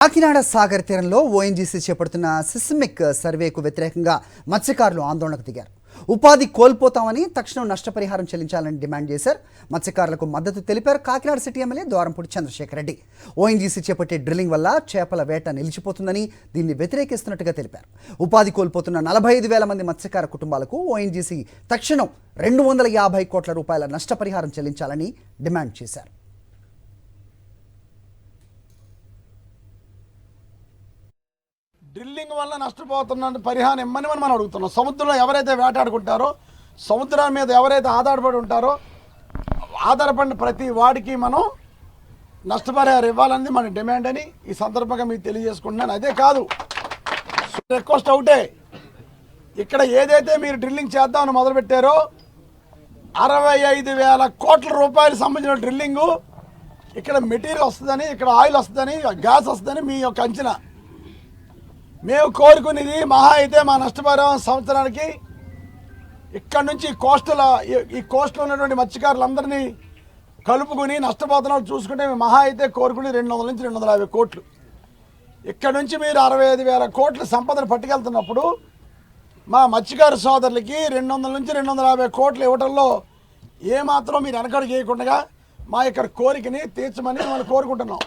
కాకినాడ సాగర్ తీరంలో ఓఎన్జీసీ చేపడుతున్న సిస్మిక్ సర్వేకు వ్యతిరేకంగా మత్స్యకారులు ఆందోళనకు దిగారు. ఉపాధి కోల్పోతామని తక్షణం నష్టపరిహారం చెల్లించాలని డిమాండ్ చేశారు. మత్స్యకారులకు మద్దతు తెలిపారు Kakinada city MLA Dwarampudi Chandrashekar Reddy. ONGC చేపట్టే డ్రిల్లింగ్ వల్ల చేపల వేట నిలిచిపోతుందని దీన్ని వ్యతిరేకిస్తున్నట్టుగా తెలిపారు. ఉపాధి కోల్పోతున్న 45,000 మంది మత్స్యకార కుటుంబాలకు ఓఎన్జీసీ తక్షణం 250 కోట్ల రూపాయల నష్టపరిహారం చెల్లించాలని డిమాండ్ చేశారు. డ్రిల్లింగ్ వల్ల నష్టపోతున్న పరిహారం ఇమ్మని మనం అడుగుతున్నాం. సముద్రంలో ఎవరైతే వేటాడుకుంటారో, సముద్రం మీద ఎవరైతే ఆధారపడి ఉంటారో, ఆధారపడిన ప్రతి వాడికి మనం నష్టపరిహారం ఇవ్వాలని మన డిమాండ్ అని ఈ సందర్భంగా మీకు తెలియజేసుకుంటున్నాను. అదే కాదు, రిక్వెస్ట్ అవుటే ఇక్కడ ఏదైతే మీరు డ్రిల్లింగ్ చేద్దామని మొదలుపెట్టారో 65,000 కోట్ల రూపాయలు సంబంధించిన డ్రిల్లింగు, ఇక్కడ మెటీరియల్ వస్తుందని, ఇక్కడ ఆయిల్ వస్తుందని, గ్యాస్ వస్తుందని మీ యొక్క అంచనా. మేము కోరుకునేది మహా అయితే మా నష్టపరిహారం సంవత్సరానికి ఇక్కడ నుంచి ఈ కోస్టల్ ఉన్నటువంటి మత్స్యకారులందరినీ కలుపుకుని నష్టపోతున్నారు చూసుకుంటే మేము మహా అయితే కోరుకుని 200 నుంచి 250 కోట్లు. ఇక్కడ నుంచి మీరు 65,000 కోట్ల సంపదను పట్టుకెళ్తున్నప్పుడు మా మత్స్యకారు సోదరులకి 200 నుంచి 250 కోట్లు ఇవ్వడంలో ఏమాత్రం మీరు వెనకడుగు చేయకుండా మా ఇక్కడ కోరికని తీర్చమని మనం కోరుకుంటున్నాం.